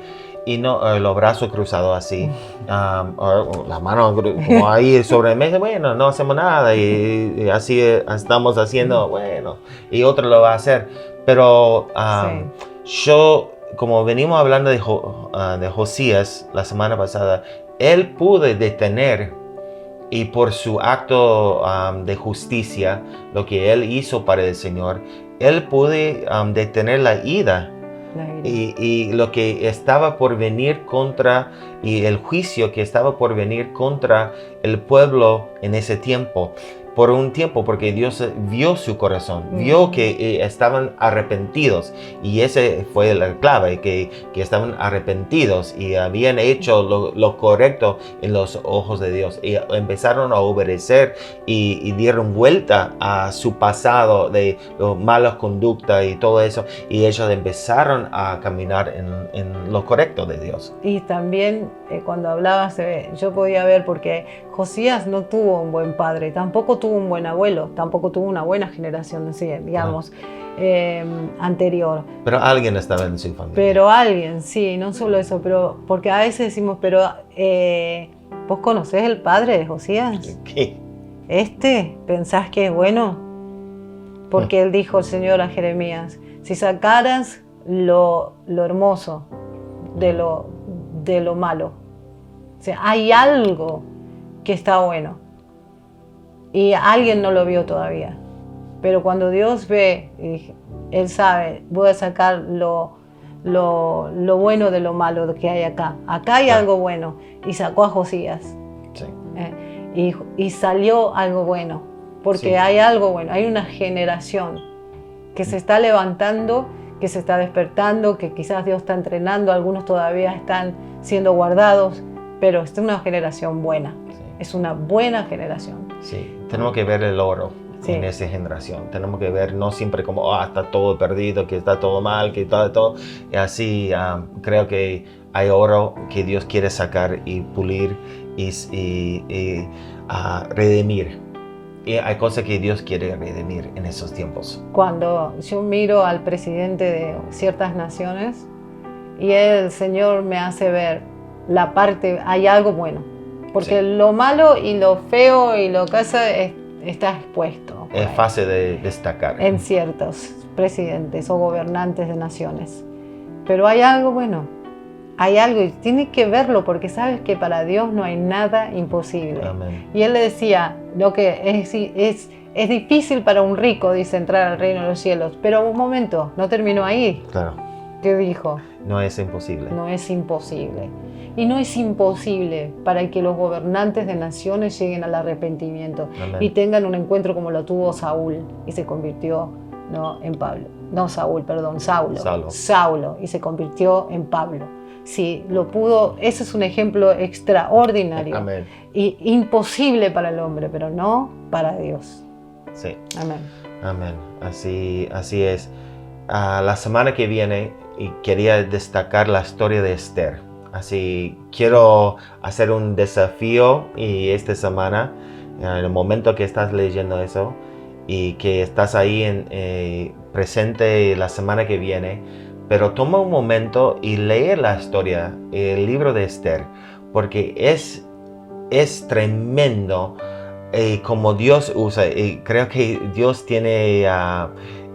y no los brazos cruzados así, o las manos como ahí sobre el mesa, bueno, no hacemos nada y así estamos haciendo, bueno, y otro lo va a hacer. Pero yo, como venimos hablando de Josías la semana pasada, él pudo detener, y por su acto de justicia, lo que él hizo para el Señor, él pudo detener la ira. Y lo que estaba por venir contra, y el juicio que estaba por venir contra el pueblo en ese tiempo, por un tiempo, porque Dios vio su corazón, vio que estaban arrepentidos, y ese fue la clave, que estaban arrepentidos y habían hecho lo correcto en los ojos de Dios, y empezaron a obedecer y dieron vuelta a su pasado de malas conductas y todo eso, y ellos empezaron a caminar en lo correcto de Dios. Y también cuando hablabas, yo podía ver, porque Josías no tuvo un buen padre, tampoco tuvo un buen abuelo, tampoco tuvo una buena generación, digamos, anterior. Pero alguien estaba en su familia. Pero alguien, sí, no solo eso, pero porque a veces decimos, pero ¿vos conocés el padre de Josías? ¿Qué? ¿Pensás que es bueno? Porque él dijo el Señor a Jeremías, si sacaras lo hermoso de lo malo, o sea, hay algo que está bueno y alguien no lo vio todavía, pero cuando Dios ve, él sabe, voy a sacar lo bueno de lo malo que hay acá hay algo bueno, y sacó a Josías. Sí. Y salió algo bueno, porque sí, hay algo bueno, hay una generación que se está levantando, que se está despertando, que quizás Dios está entrenando, algunos todavía están siendo guardados, pero esta es una generación buena, sí, es una buena generación. Sí, tenemos que ver el oro, sí, en esa generación, tenemos que ver no siempre como, está todo perdido, que está todo mal, que está todo, y así creo que hay oro que Dios quiere sacar y pulir y redimir. Y hay cosas que Dios quiere redimir en esos tiempos. Cuando yo miro al presidente de ciertas naciones y el Señor me hace ver la parte, hay algo bueno. Porque sí, lo malo y lo feo y lo que hace está expuesto. Es fácil de destacar. En ciertos presidentes o gobernantes de naciones. Pero hay algo bueno. Hay algo y tienes que verlo, porque sabes que para Dios no hay nada imposible. Amén. Y él le decía, lo que es difícil para un rico, dice, entrar al reino de los cielos. Pero un momento, no terminó ahí. Claro. ¿Qué dijo? No es imposible. No es imposible. Y no es imposible para que los gobernantes de naciones lleguen al arrepentimiento. Amén. Y tengan un encuentro como lo tuvo Saúl y se convirtió en Pablo. No Saúl, perdón, Saulo y se convirtió en Pablo. Sí, lo pudo, ese es un ejemplo extraordinario. Amén. Y imposible para el hombre, pero no para Dios. Sí. Amén. Amén. Así es. La semana que viene quería destacar la historia de Esther. Así quiero hacer un desafío y esta semana, en el momento que estás leyendo eso y que estás ahí presente la semana que viene, pero toma un momento y lee la historia, el libro de Esther, porque es tremendo como Dios usa. Y creo que Dios tiene,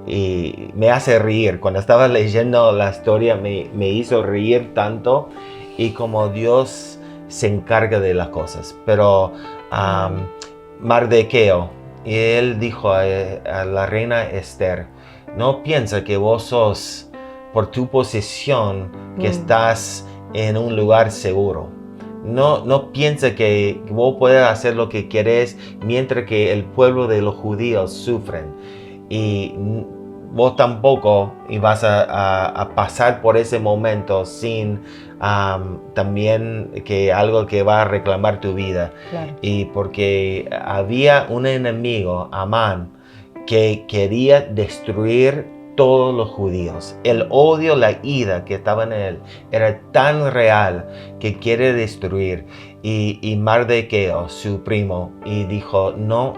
y me hace reír. Cuando estaba leyendo la historia me hizo reír tanto, y como Dios se encarga de las cosas. Pero Mardoqueo, él dijo a la reina Esther, no piensa que vos sos, por tu posición, que estás en un lugar seguro. No piensa que vos puedes hacer lo que querés mientras que el pueblo de los judíos sufren. Y vos tampoco vas a pasar por ese momento sin también que algo que va a reclamar tu vida. Claro. Y porque había un enemigo, Amán, que quería destruir todos los judíos. El odio, la ira que estaba en él era tan real que quiere destruir. Y Mardoqueo, su primo, y dijo, no,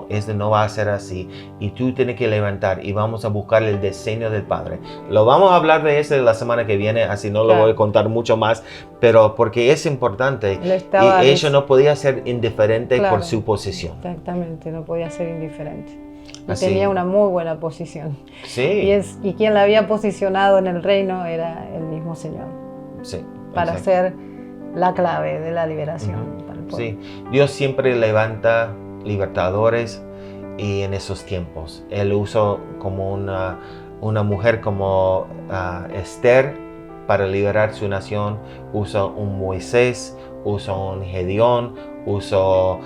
esto no va a ser así. Y tú tienes que levantar y vamos a buscar el diseño del Padre. Lo vamos a hablar de eso la semana que viene, así no lo voy a contar mucho más, pero porque es importante. Y ella no podía ser indiferente por su posición. Exactamente, no podía ser indiferente. Y Así. tenía una muy buena posición. Sí. Y quien la había posicionado en el reino era el mismo Señor. Sí. Para exacto. ser la clave de la liberación para el pueblo. Sí, Dios siempre levanta libertadores y en esos tiempos. Él usó como una mujer como Esther para liberar su nación. Usó un Moisés, usó un Gedeón, usó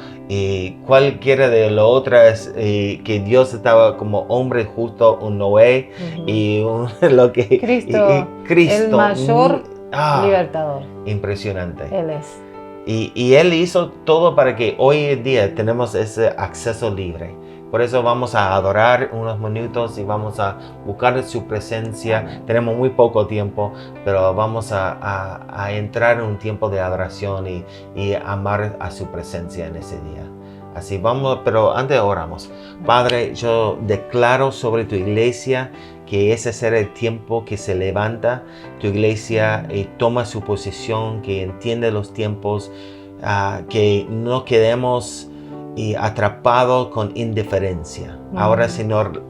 cualquiera de las otras que Dios estaba como hombre justo, un Noé y lo que Cristo, Cristo, el mayor libertador. Impresionante. Él es. Y Él hizo todo para que hoy en día tenemos ese acceso libre. Por eso vamos a adorar unos minutos y vamos a buscar su presencia. Tenemos muy poco tiempo, pero vamos a entrar en un tiempo de adoración y amar a su presencia en ese día. Así vamos, pero antes oramos. Padre, yo declaro sobre tu iglesia que ese será el tiempo que se levanta tu iglesia y toma su posición, que entiende los tiempos, que no quedemos atrapados con indiferencia. Ahora, Señor,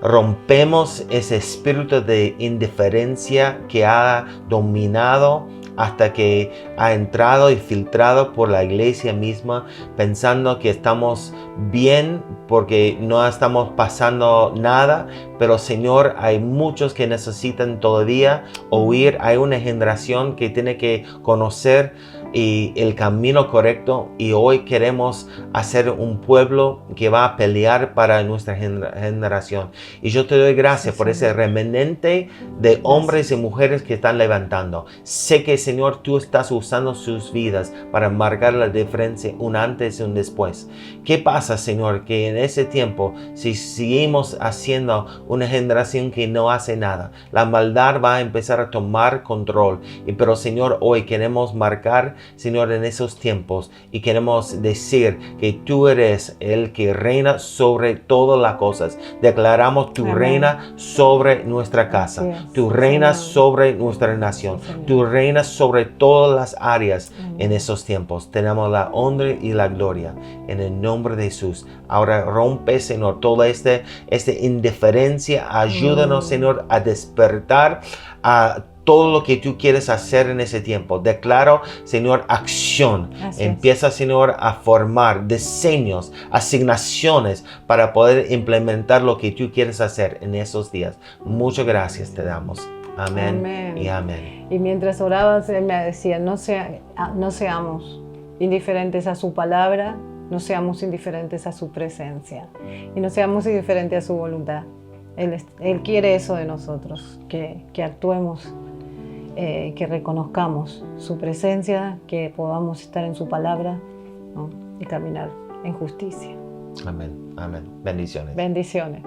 rompemos ese espíritu de indiferencia que ha dominado hasta que ha entrado y filtrado por la iglesia misma, pensando que estamos bien porque no estamos pasando nada. Pero Señor, hay muchos que necesitan todavía oír. Hay una generación que tiene que conocer el camino correcto, y hoy queremos hacer un pueblo que va a pelear para nuestra generación. Y yo te doy gracias por ese remanente de hombres y mujeres que están levantando. Sé que, Señor, tú estás usando sus vidas para marcar la diferencia, un antes y un después. ¿Qué pasa, Señor? Que en ese tiempo, si seguimos haciendo una generación que no hace nada, la maldad va a empezar a tomar control. Pero, Señor, hoy queremos marcar, Señor, en esos tiempos, y queremos decir que tú eres el que reina sobre todas las cosas. Declaramos tu reina sobre nuestra casa, tu reina sobre nuestra nación, tu reina sobre todas las áreas. En esos tiempos tenemos la honra y la gloria en el nombre de Jesús. Ahora rompe, Señor, toda esta indiferencia. Ayúdanos, Señor, a despertar a todo lo que tú quieres hacer en ese tiempo. Declaro, Señor, acción. Empieza, Señor, a formar diseños, asignaciones para poder implementar lo que tú quieres hacer en esos días. Muchas gracias te damos. Amén y amén. Y mientras orabas, él me decía, no seamos indiferentes a su palabra, no seamos indiferentes a su presencia y no seamos indiferentes a su voluntad. Él quiere eso de nosotros, que actuemos, que reconozcamos su presencia, que podamos estar en su palabra, ¿no? Y caminar en justicia. Amén, amén. Bendiciones. Bendiciones.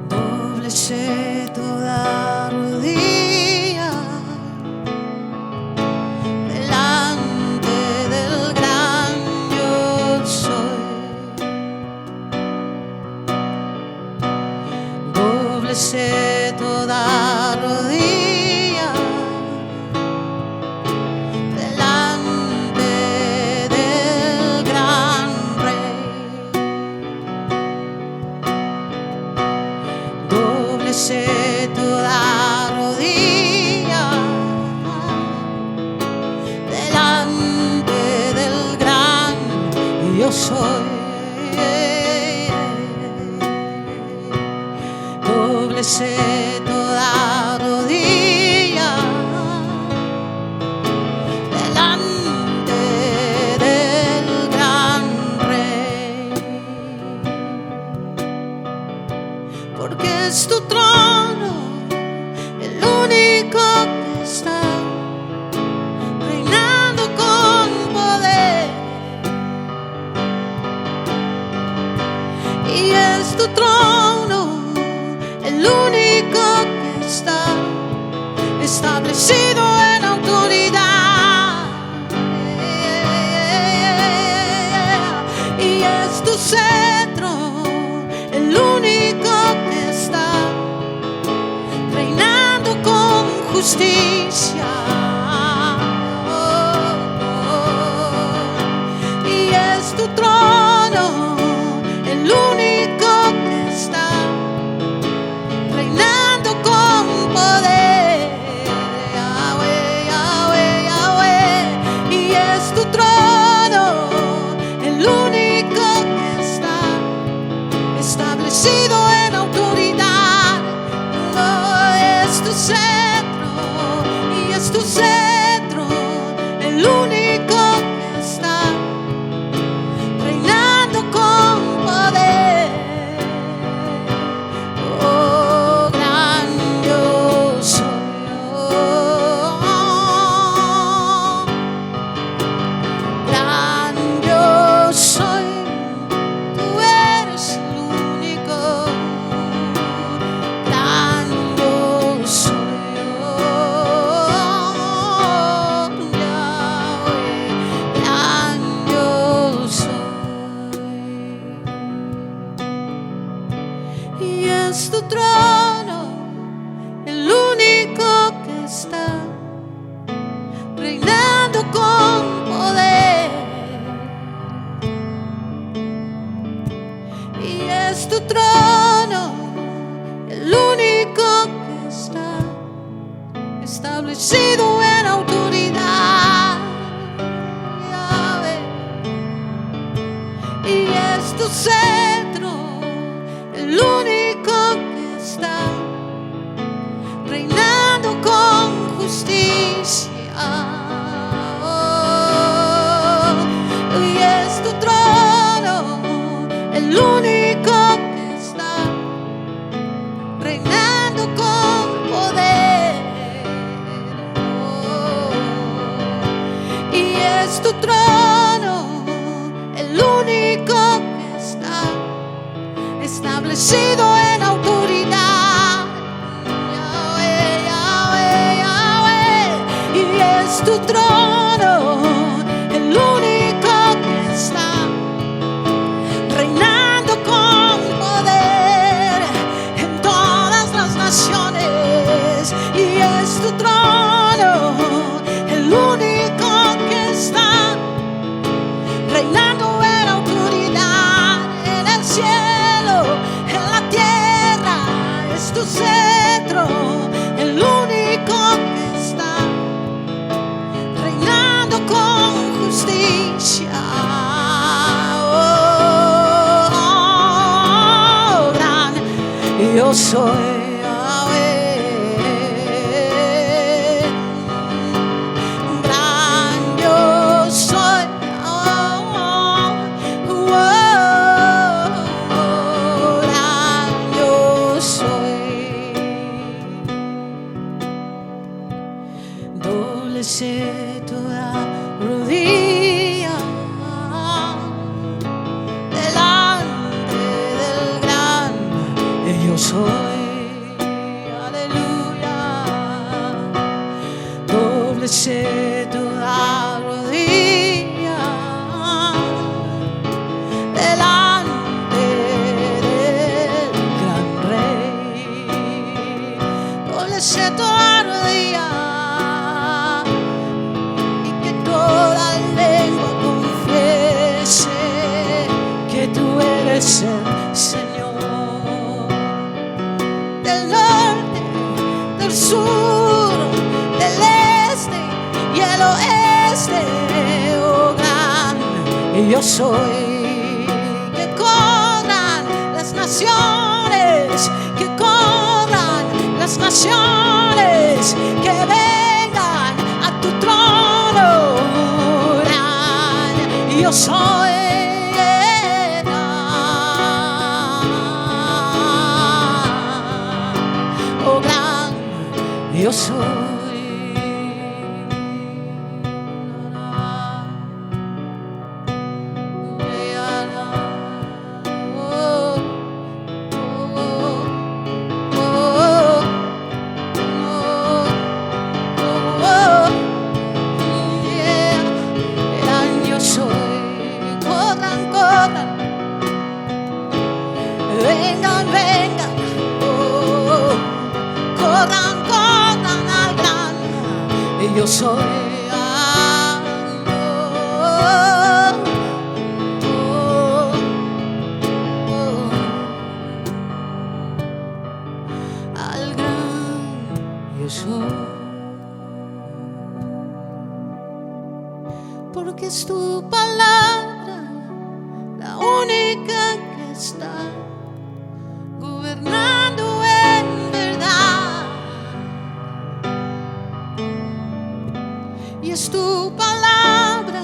Dóblese toda rodilla delante del gran yo soy. Dóblese toda rodilla delante del gran rey. Dóblese toda rodilla delante del gran yo soy. Dóblese toda rodilla delante del gran rey, porque es tu trono establecido en autoridad. Y es tu cetro el único que está reinando con justicia. Y es tu trono el único que está reinando con poder. Yahweh, Yahweh, Yahweh. Y es tu trono el único que está establecido en autoridad. Oh, es tu cetro, y es tu cetro el único que está reinando con poder. Oh, gran yo soy, gran yo soy, tú eres el único. Gran yo soy, Yahweh, gran yo soy. Y es tu trono el único que está reinando con poder. Y es tu trono el único que está establecido en autoridad. Yahweh. Y es tu cetro el único que está reinando con justicia. Oh, y es tu trono el único que está reinando con poder. Oh, y es tu trono el único que está establecido en autoridad. Yahweh, Yahweh, Yahweh. Y es tu trono el único que está reinando con poder en todas las naciones. Y es tu trono el único que está reinando en autoridad en el cielo, en la tierra. Es tu cetro el único que está reinando con justicia. Oh, gran yo soy. Dóblese toda rodilla delante del gran yo soy. Aleluya. Dóblese toda rodilla delante del gran rey. Dóblese toda rodilla. Tú eres el Señor del norte, del sur, del este y el oeste. Oh, gran yo soy. Que corran las naciones, que corran las naciones, que vengan a tu trono. Gran yo soy. Yo soy. corran al gran. Y yo soy. Al gran yo soy. Porque es tu palabra la única que está gobernando en verdad. Y es tu palabra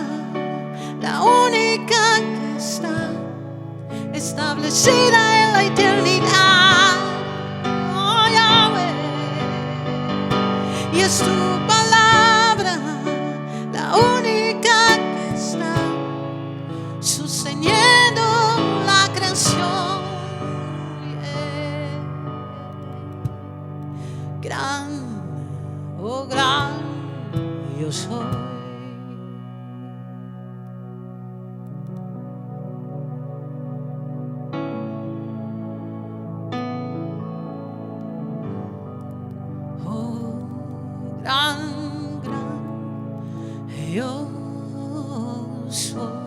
la única que está establecida en la eternidad. Oh, Yahweh. Y es tu palabra la única que está sosteniendo la creación. Yeah. Gran, oh gran, yo soy. Oh, gran, gran, yo soy.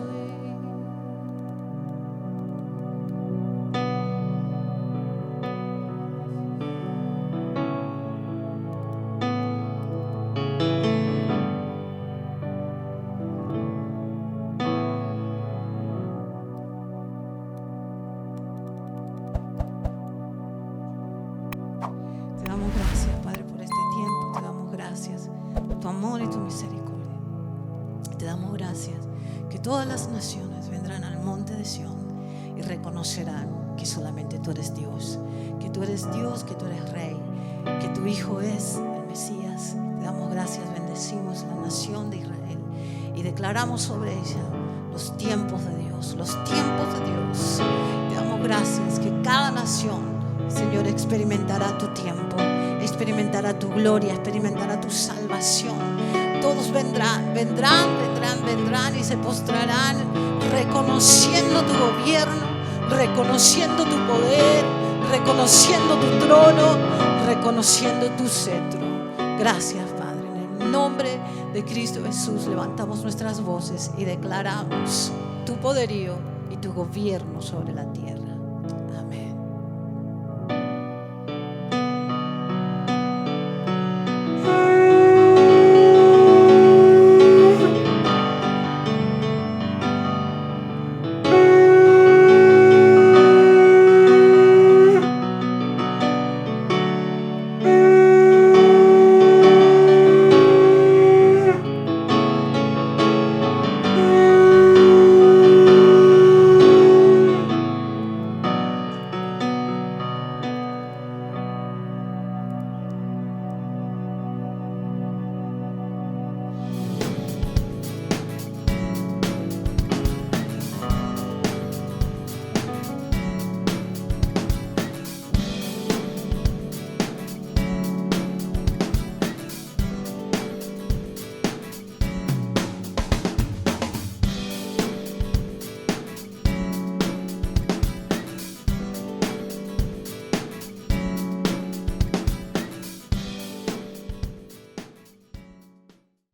Te damos gracias, Padre, por este tiempo. Te damos gracias por tu amor y tu misericordia. Te damos gracias que todas las naciones vendrán al monte de Sión y reconocerán que solamente tú eres Dios, que tú eres Dios, que tú eres Rey, que tu Hijo es el Mesías. Te damos gracias, bendecimos la nación de Israel y declaramos sobre ella los tiempos de Dios, los tiempos de Dios. Te damos gracias que cada nación, Señor, experimentará tu tiempo, experimentará tu gloria, experimentará tu salvación. Todos vendrán y se postrarán reconociendo tu gobierno, reconociendo tu poder, reconociendo tu trono, reconociendo tu cetro. Gracias, Padre. En el nombre de Cristo Jesús levantamos nuestras voces y declaramos tu poderío y tu gobierno sobre la tierra.